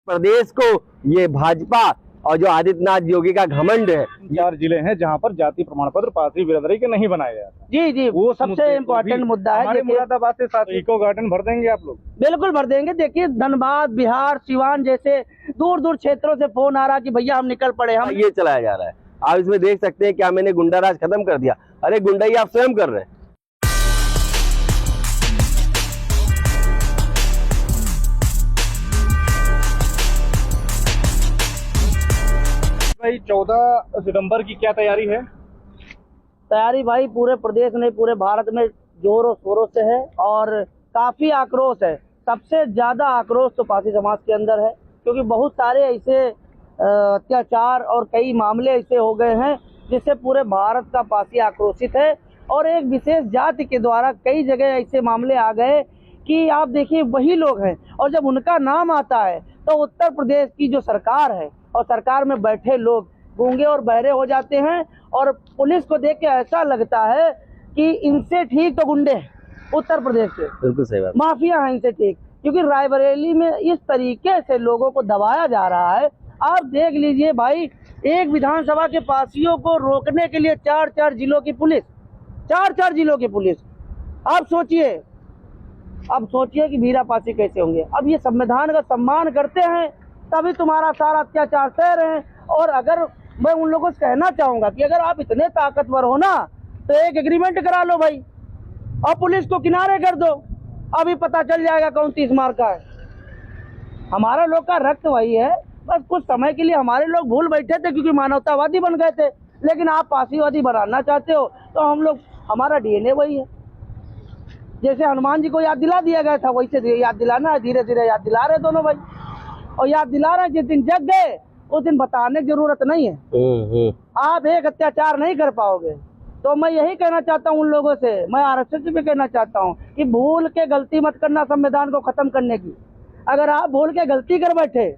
प्रदेश को ये भाजपा और जो आदित्यनाथ योगी का घमंड है। 4 जिले हैं जहां पर जाति प्रमाण पत्र पारसी बिरादरी के नहीं बनाए जाते। जी जी, वो सबसे इम्पोर्टेंट मुद्दा है। हमारे मुरादाबाद से साथ इको गार्डन भर देंगे आप लोग? बिल्कुल भर देंगे। देखिए, धनबाद, बिहार, सिवान जैसे दूर दूर क्षेत्रों से फोन आ रहा कि भैया हम निकल पड़े। हम ये चलाया जा रहा है। आप इसमें देख सकते हैं क्या मैंने गुंडा राज खत्म कर दिया। अरे गुंडाई आप स्वयं कर रहे हैं। भाई 14 सितंबर की क्या तैयारी है? तैयारी भाई पूरे प्रदेश में, पूरे भारत में जोरों शोरों से है और काफी आक्रोश है। सबसे ज्यादा आक्रोश तो पारसी समाज के अंदर है, क्योंकि बहुत सारे ऐसे अत्याचार और कई मामले ऐसे हो गए हैं जिससे पूरे भारत का पारसी आक्रोशित है। और एक विशेष जाति के द्वारा कई जगह ऐसे मामले आ गए कि आप देखिए वही लोग हैं, और जब उनका नाम आता है तो उत्तर प्रदेश की जो सरकार है और सरकार में बैठे लोग गूंगे और बहरे हो जाते हैं। और पुलिस को देख के ऐसा लगता है कि इनसे ठीक तो गुंडे हैं उत्तर प्रदेश के। बिल्कुल सही बात। माफिया हैं इनसे ठीक, क्योंकि रायबरेली में इस तरीके से लोगों को दबाया जा रहा है। आप देख लीजिए भाई, एक विधानसभा के पासियों को रोकने के लिए 4 जिलों की पुलिस, 4 जिलों की पुलिस। आप सोचिए, अब सोचिए कि वीरा पासी कैसे होंगे। अब ये संविधान का सम्मान करते हैं तभी तुम्हारा सारा अत्याचार सह रहे हैं। और अगर मैं उन लोगों से कहना चाहूंगा कि अगर आप इतने ताकतवर हो ना तो एक एग्रीमेंट करा लो भाई, और पुलिस को किनारे कर दो। अभी पता चल जाएगा कौन 30 मार का है। हमारा लोग का रक्त वही है। बस कुछ समय के लिए हमारे लोग भूल बैठे थे क्योंकि मानवतावादी बन गए थे, लेकिन आप पासीवादी बनाना चाहते हो तो हम लोग, हमारा डीएनए वही है। जैसे हनुमान जी को याद दिला दिया गया था वैसे याद दिलाना है। धीरे धीरे याद दिला रहे दोनों भाई, और याद दिला रहे हैं। जिस दिन जग गए उस दिन बताने की जरूरत नहीं है। आप एक अत्याचार नहीं कर पाओगे। तो मैं यही कहना चाहता हूँ उन लोगों से, मैं आरएसएस से भी कहना चाहता हूँ कि भूल के गलती मत करना संविधान को खत्म करने की। अगर आप भूल के गलती कर बैठे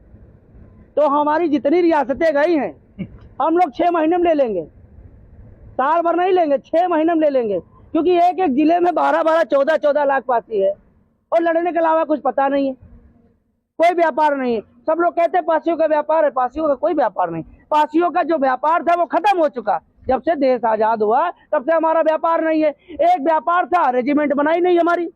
तो हमारी जितनी रियासतें गई हैं हम लोग 6 महीने में ले लेंगे, साल भर नहीं लेंगे, 6 महीने में ले लेंगे। क्योंकि एक एक जिले में 12-12, 14-14 लाख पासी है और लड़ने के अलावा कुछ पता नहीं है, कोई व्यापार नहीं है। सब लोग कहते हैं पासियों का व्यापार है, पासियों का कोई व्यापार नहीं। पासियों का जो व्यापार था वो खत्म हो चुका। जब से देश आजाद हुआ तब से हमारा व्यापार नहीं है। एक व्यापार था, रेजिमेंट बनाई नहीं हमारी।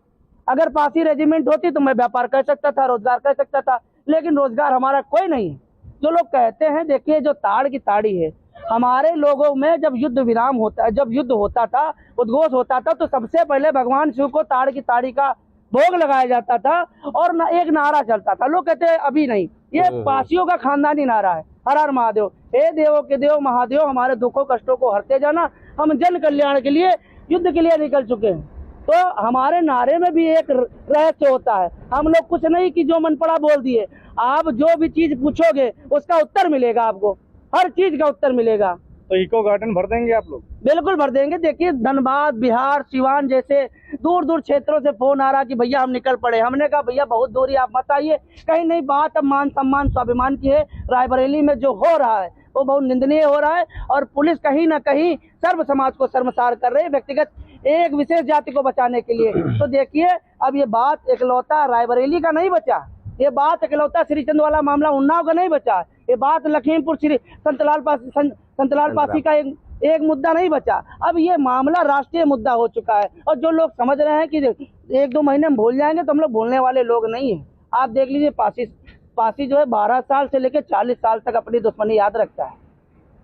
अगर पासी रेजिमेंट होती तो मैं व्यापार कर सकता था, रोजगार कर सकता था, लेकिन रोजगार हमारा कोई नहीं है। जो लोग कहते हैं, देखिए जो ताड़ की ताड़ी है, हमारे लोगों में जब युद्ध विराम होता है, जब युद्ध होता था, उद्घोष होता था, तो सबसे पहले भगवान शिव को ताड़ की ताड़ी का भोग लगाया जाता था और एक नारा चलता था। लोग कहते हैं अभी नहीं, ये पासियों का खानदानी नारा है, हर हर महादेव, हे देवों के देव महादेव, हमारे दुखों कष्टों को हरते जाना। हम जन कल्याण के लिए, युद्ध के लिए निकल चुके हैं। तो हमारे नारे में भी एक रहस्य होता है। हम लोग कुछ नहीं कि जो मन पड़ा बोल दिए। आप जो भी चीज पूछोगे उसका उत्तर मिलेगा, आपको हर चीज का उत्तर मिलेगा। तो इको गार्डन भर देंगे आप लोग? बिल्कुल भर देंगे। देखिए, धनबाद, बिहार, सिवान जैसे दूर दूर क्षेत्रों से फोन आ रहा कि भैया हम निकल पड़े। हमने कहा भैया बहुत दूरी, आप मत आइए। कहीं नहीं, बात अब मान सम्मान स्वाभिमान की है। रायबरेली में जो हो रहा है वो बहुत निंदनीय हो रहा है, और पुलिस कहीं ना कहीं सर्व समाज को शर्मसार कर रही है, व्यक्तिगत एक विशेष जाति को बचाने के लिए। तो देखिए, अब ये बात एकलौता रायबरेली का नहीं बचा, ये बात एकलौता श्रीचंद वाला मामला उन्नाव का नहीं बचा, ये बात लखीमपुर श्री संतलाल पासी का एक मुद्दा नहीं बचा। अब ये मामला राष्ट्रीय मुद्दा हो चुका है। और जो लोग समझ रहे हैं कि 1-2 महीने में भूल जाएंगे, तो हम लोग भूलने वाले लोग नहीं हैं। आप देख लीजिए, पासी जो है 12 साल से लेकर 40 साल तक अपनी दुश्मनी याद रखता है।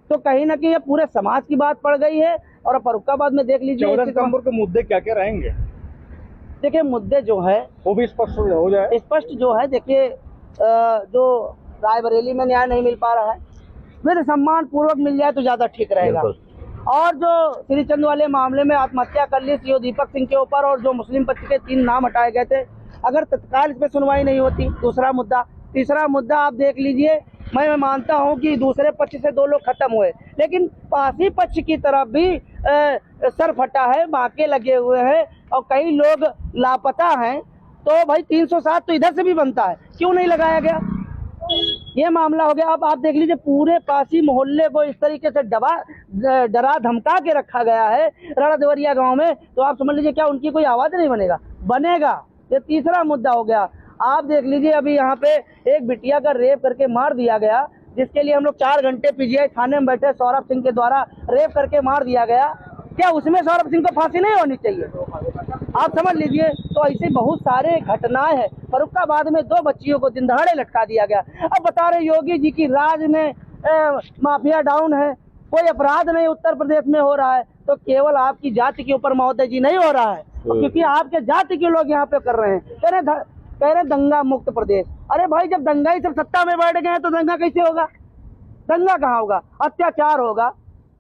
तो कहीं ना कहीं ये पूरे समाज की बात पड़ गई है। और फर्रुखाबाद में देख लीजिए, 14 सितंबर को मुद्दे क्या क्या रहेंगे? देखिए, मुद्दे जो है वो भी स्पष्ट हो जाए। स्पष्ट जो है, देखिए, जो रायबरेली में न्याय नहीं मिल पा रहा है, फिर सम्मान पूर्वक मिल जाए तो ज्यादा ठीक रहेगा। और जो श्रीचंद वाले मामले में आत्महत्या कर ली सीओ दीपक सिंह के ऊपर, और जो मुस्लिम पक्ष के 3 नाम हटाए गए थे, अगर तत्काल इस पर सुनवाई नहीं होती, दूसरा मुद्दा। तीसरा मुद्दा आप देख लीजिए, मैं मानता हूं कि दूसरे पक्ष से 2 लोग खत्म हुए, लेकिन पासी पक्ष की तरफ भी सर फटा है, बाके लगे हुए हैं और कई लोग लापता हैं। तो भाई 307 तो इधर से भी बनता है, क्यों नहीं लगाया गया? ये मामला हो गया। अब आप देख लीजिए, पूरे पासी मोहल्ले को इस तरीके से डरा धमका के रखा गया है रणदेवरिया गांव में। तो आप समझ लीजिए, क्या उनकी कोई आवाज नहीं बनेगा? बनेगा। ये तीसरा मुद्दा हो गया। आप देख लीजिए, अभी यहाँ पे एक बिटिया का रेप करके मार दिया गया, जिसके लिए हम लोग 4 घंटे पीजीआई थाने में बैठे, सौरभ सिंह के द्वारा रेप करके मार दिया गया। क्या उसमें सौरभ सिंह को फांसी नहीं होनी चाहिए? आप समझ लीजिए। तो ऐसे बहुत सारे घटनाएं हैं। फर्रुखाबाद में 2 बच्चियों को दिन दहाड़े लटका दिया गया। अब बता रहे योगी जी की राज में माफिया डाउन है, कोई अपराध नहीं उत्तर प्रदेश में हो रहा है, तो केवल आपकी जाति के ऊपर महोदय जी नहीं हो रहा है, क्योंकि आपके जाति के लोग यहाँ पे कर रहे हैं। कह रहे दंगा मुक्त प्रदेश। अरे भाई, जब दंगाई सब सत्ता में बैठ गए हैं तो दंगा कैसे होगा? दंगा कहाँ होगा? अत्याचार होगा।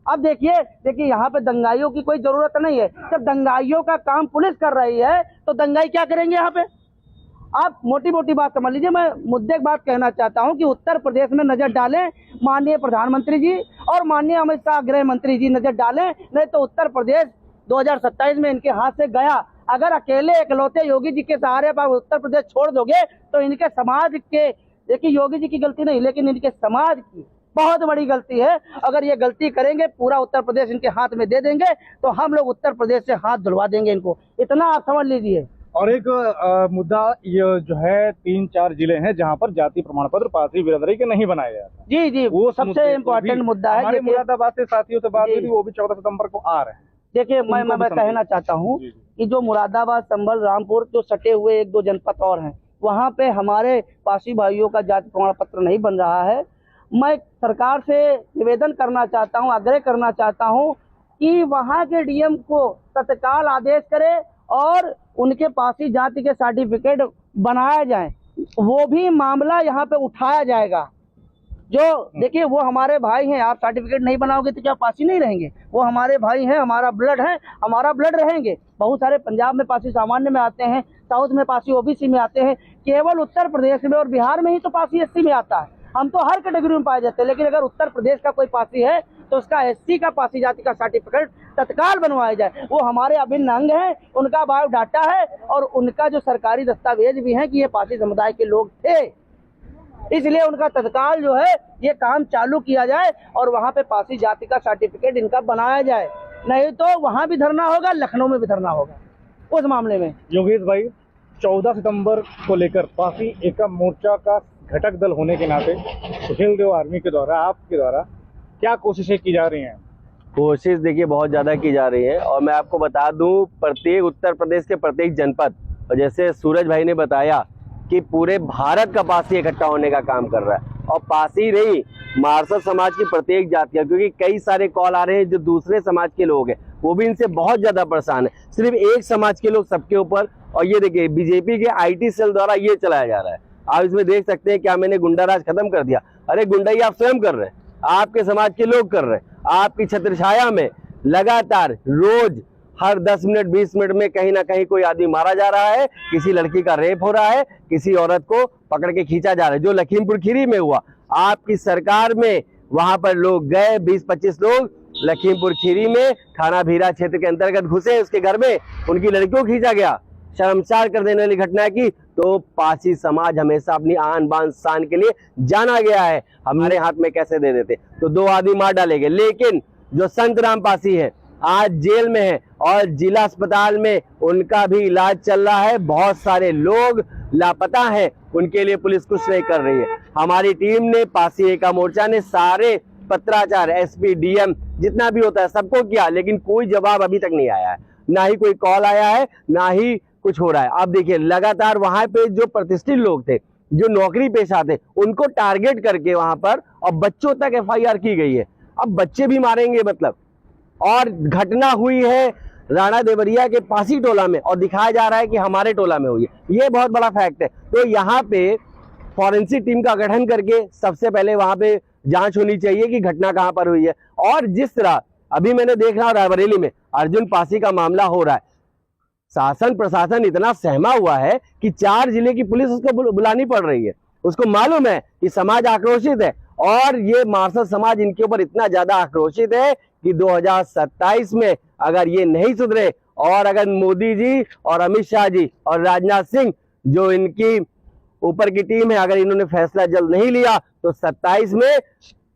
अब देखिए यहाँ पे दंगाइयों की कोई जरूरत नहीं है। जब दंगाइयों का काम पुलिस कर रही है तो दंगाई क्या करेंगे यहाँ पे? आप मोटी मोटी बात समझ लीजिए। मैं मुद्दे की बात कहना चाहता हूँ कि उत्तर प्रदेश में नजर डालें, माननीय प्रधानमंत्री जी और माननीय अमित शाह गृह मंत्री जी नजर डालें, नहीं तो उत्तर प्रदेश 2027 में इनके हाथ से गया। अगर अकेले इकलौते योगी जी के सहारे पर उत्तर प्रदेश छोड़ दोगे तो इनके समाज के, देखिए योगी जी की गलती नहीं, लेकिन इनके समाज की बहुत बड़ी गलती है। अगर ये गलती करेंगे, पूरा उत्तर प्रदेश इनके हाथ में दे देंगे तो हम लोग उत्तर प्रदेश से हाथ धुलवा देंगे इनको, इतना आप समझ लीजिए। और एक मुद्दा ये जो है 3-4 जिले हैं जहां पर जाति प्रमाण पत्र पार्टी बिरादरी के नहीं बनाया जाता। जी, वो सबसे इम्पोर्टेंट मुद्दा है। हमारे मुरादाबाद से साथियों से बात हुई थी, वो भी 14 सितंबर को आ रहे हैं। देखिए, मैं कहना चाहता हूँ कि जो मुरादाबाद, संभल, रामपुर जो सटे हुए 1-2 जनपद और हैं, वहाँ पे हमारे पासी भाइयों का जाति प्रमाण पत्र नहीं बन रहा है। मैं सरकार से निवेदन करना चाहता हूँ, आग्रह करना चाहता हूँ कि वहाँ के डीएम को तत्काल आदेश करे और उनके पासी जाति के सर्टिफिकेट बनाया जाए। वो भी मामला यहाँ पे उठाया जाएगा। जो देखिए, वो हमारे भाई हैं, आप सर्टिफिकेट नहीं बनाओगे तो क्या पासी नहीं रहेंगे? वो हमारे भाई हैं, हमारा ब्लड है, हमारा ब्लड रहेंगे। बहुत सारे पंजाब में पासी सामान्य में आते हैं, साउथ में पासी ओबीसी में आते हैं, केवल उत्तर प्रदेश में और बिहार में ही तो पासी एससी में आता है। हम तो हर कैटेगरी में पाए जाते हैं, लेकिन अगर उत्तर प्रदेश का कोई पासी है तो उसका एससी का पासी जाति का सर्टिफिकेट तत्काल बनवाया जाए। वो हमारे अभिन्न अंग हैं, उनका बायोडाटा है और उनका जो सरकारी दस्तावेज भी है कि ये पासी समुदाय के लोग थे, इसलिए उनका तत्काल जो है ये काम चालू किया जाए और वहाँ पे पासी जाति का सर्टिफिकेट इनका बनाया जाए। नहीं तो वहाँ भी धरना होगा, लखनऊ में भी धरना होगा उस मामले में। योगेश भाई, 14 सितंबर को लेकर पासी एकम मोर्चा का घटक दल होने के नाते सुशील देव आर्मी के द्वारा, आपके द्वारा क्या कोशिशें की जा रही हैं? कोशिश देखिए बहुत ज़्यादा की जा रही है। और मैं आपको बता दूं, प्रत्येक उत्तर प्रदेश के प्रत्येक जनपद, और जैसे सूरज भाई ने बताया कि पूरे भारत का पासी इकट्ठा होने का काम कर रहा है। और पासी नहीं, मारसद समाज की प्रत्येक जातियाँ, क्योंकि कई सारे कॉल आ रहे हैं जो दूसरे समाज के लोग हैं, वो भी इनसे बहुत ज़्यादा परेशान है। सिर्फ एक समाज के लोग सबके ऊपर। और ये देखिए, बीजेपी के IT सेल द्वारा ये चलाया जा रहा है। आप इसमें देख सकते हैं क्या मैंने गुंडा राज खत्म कर दिया। अरे गुंडाई आप स्वयं कर रहे हैं, आपके समाज के लोग कर रहे हैं। आपकी छत्रछाया में लगातार रोज हर 10 मिनट 20 मिनट में कहीं ना कहीं कोई आदमी मारा जा रहा है, किसी लड़की का रेप हो रहा है, किसी औरत को पकड़ के खींचा जा रहा है। जो लखीमपुर खीरी में हुआ, आपकी सरकार में वहां पर लोग गए, 20-25 लोग लखीमपुर खीरी में थाना भीरा क्षेत्र के अंतर्गत घुसे, उसके घर में उनकी लड़कियों को खींचा गया। शर्मसार कर देने वाली घटना की। तो पासी समाज हमेशा अपनी आन बान शान के लिए जाना गया है। हमारे हाथ में कैसे दे देते, तो 2 आदमी मार डालेंगे। लेकिन जो संत राम पासी है आज जेल में है और जिला अस्पताल में उनका भी इलाज चल रहा है। बहुत सारे लोग लापता हैं, उनके लिए पुलिस कुछ नहीं कर रही है। हमारी टीम ने, पासी एका मोर्चा ने सारे पत्राचार, SP DM जितना भी होता है सबको किया, लेकिन कोई जवाब अभी तक नहीं आया है। ना ही कोई कॉल आया है, ना ही कुछ हो रहा है। अब देखिए, लगातार वहां पे जो प्रतिष्ठित लोग थे, जो नौकरी पेशा थे, उनको टारगेट करके वहां पर और बच्चों तक FIR की गई है। अब बच्चे भी मारेंगे मतलब। और घटना हुई है राणा देवरिया के पासी टोला में और दिखाया जा रहा है कि हमारे टोला में हुई है। ये बहुत बड़ा फैक्ट है। तो यहाँ पे फॉरेंसिक टीम का गठन करके सबसे पहले वहां पे जांच होनी चाहिए कि घटना कहाँ पर हुई है। और जिस तरह अभी मैंने देख रहा रायबरेली में अर्जुन पासी का मामला हो रहा है, शासन प्रशासन इतना सहमा हुआ है कि 4 जिले की पुलिस उसको बुलानी पड़ रही है। उसको मालूम है कि समाज आक्रोशित है और ये मारसद समाज इनके ऊपर इतना ज्यादा आक्रोशित है कि 2027 में अगर ये नहीं सुधरे और अगर मोदी जी और अमित शाह जी और राजनाथ सिंह जो इनकी ऊपर की टीम है, अगर इन्होंने फैसला जल्द नहीं लिया तो 27 में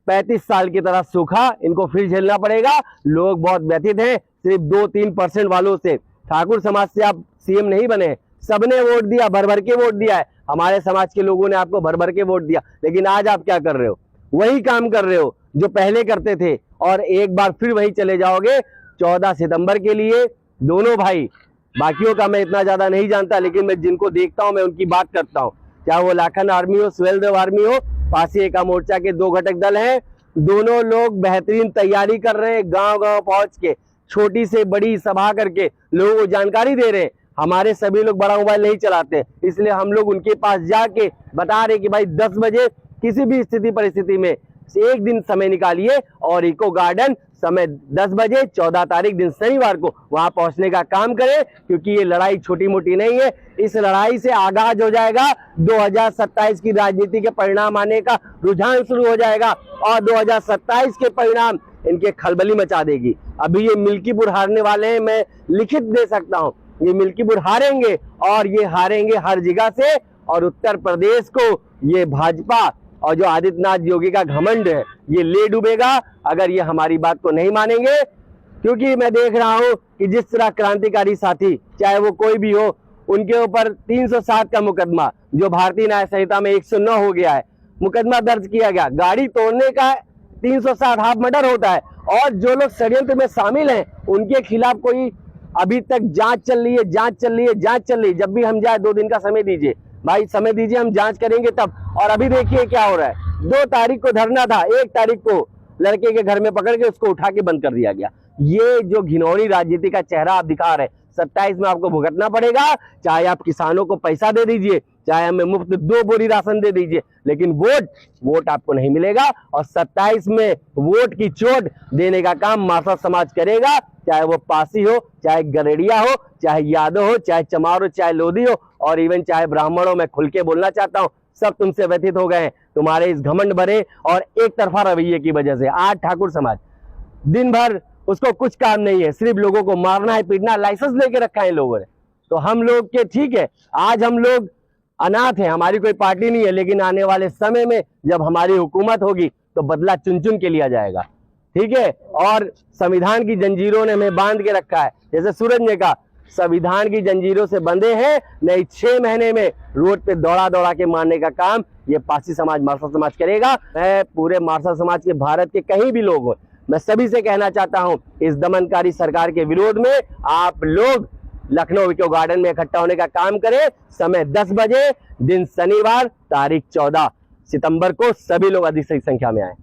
35 साल की तरह सूखा इनको फिर झेलना पड़ेगा। लोग बहुत व्यथित हैं। सिर्फ 2-3% वालों से, ठाकुर समाज से आप CM नहीं बने, सबने वोट दिया, भर भर के वोट दिया है। हमारे समाज के लोगों ने आपको भर भर के वोट दिया, लेकिन आज आप क्या कर रहे हो? वही काम कर रहे हो जो पहले करते थे, और एक बार फिर वही चले जाओगे 14 सितंबर के लिए। दोनों भाई, बाकियों का मैं इतना ज्यादा नहीं जानता, लेकिन मैं जिनको देखता हूं मैं उनकी बात करता हूं, चाहे वो लाखन आर्मी हो, सुहेलदेव आर्मी हो, पासी एका मोर्चा के 2 घटक दल हैं। दोनों लोग बेहतरीन तैयारी कर रहे हैं, गांव गांव पहुंच के छोटी से बड़ी सभा करके लोगों को जानकारी दे रहे हैं। हमारे सभी लोग बड़ा मोबाइल नहीं चलाते, इसलिए हम लोग उनके पास जाके बता रहे कि भाई 10 बजे किसी भी स्थिति परिस्थिति में एक दिन समय निकालिए और इको गार्डन समय 10 बजे 14 तारीख दिन शनिवार को वहां पहुंचने का काम करें, क्योंकि ये लड़ाई छोटी मोटी नहीं है। इस लड़ाई से आगाज हो जाएगा 2027 की राजनीति के परिणाम आने का रुझान शुरू हो जाएगा, और 2027 के परिणाम इनके खलबली मचा देगी। अभी ये मिल्कीपुर हारने वाले हैं, मैं लिखित दे सकता हूं, ये मिल्कीपुर हारेंगे, और ये हारेंगे हर जगह से। और उत्तर प्रदेश को ये भाजपा और जो आदित्यनाथ योगी का घमंड है ये ले डूबेगा, अगर ये हमारी बात को नहीं मानेंगे। क्योंकि मैं देख रहा हूं कि जिस तरह क्रांतिकारी साथी, चाहे वो कोई भी हो, उनके ऊपर 307 का मुकदमा, जो भारतीय न्याय संहिता में 109 हो गया है, मुकदमा दर्ज किया गया। गाड़ी तोड़ने का 307 हाफ मर्डर होता है, और जो लोग षड्यंत्र में शामिल हैं उनके खिलाफ कोई अभी तक जांच चल रही है, जांच चल रही है, जांच चल रही है। जब भी हम जाए 2 दिन का समय दीजिए भाई, समय दीजिए, हम जांच करेंगे तब। और अभी देखिए क्या हो रहा है, 2 तारीख को धरना था, 1 तारीख को लड़के के घर में पकड़ के उसको उठा के बंद कर दिया गया। ये जो घिनौनी राजनीति का चेहरा आप दिखा रहे हैं, 27 में आपको भुगतना पड़ेगा। चाहे आप किसानों को पैसा दे दीजिए, चाहे हमें मुफ्त 2 बोरी राशन दे दीजिए, लेकिन वोट आपको नहीं मिलेगा। और 27 में वोट की चोट देने का काम मारसा समाज करेगा, चाहे वो पासी हो, चाहे गरेड़िया हो, चाहे यादव हो, चाहे चमार हो, चाहे लोधी हो, और इवन चाहे ब्राह्मण हो। मैं खुल के बोलना चाहता हूँ, सब तुमसे व्यथित हो गए हैं तुम्हारे इस घमंड भरे और एक तरफा रवैये की वजह से। आज ठाकुर समाज दिन भर उसको कुछ काम नहीं है, सिर्फ लोगों को मारना है, पीटना, लाइसेंस लेके रखा है लोगों ने। तो हम लोग के ठीक है, आज हम लोग अनाथ हैं, हमारी कोई पार्टी नहीं है, लेकिन आने वाले समय में जब हमारी हुकूमत होगी तो बदला चुन चुन के लिया जाएगा, ठीक है। और संविधान की जंजीरों ने हमें बांध के रखा है, जैसे सूरज ने कहा, संविधान की जंजीरों से बंधे हैं, नहीं 6 महीने में रोड पे दौड़ा दौड़ा के मारने का काम ये पासी समाज, मारसा समाज करेगा। मैं पूरे मारसा समाज के, भारत के कहीं भी लोग हो, मैं सभी से कहना चाहता हूं, इस दमनकारी सरकार के विरोध में आप लोग लखनऊ इको गार्डन में इकट्ठा होने का काम करें। समय 10 बजे दिन शनिवार तारीख 14 सितंबर को सभी लोग अधिक संख्या में आए।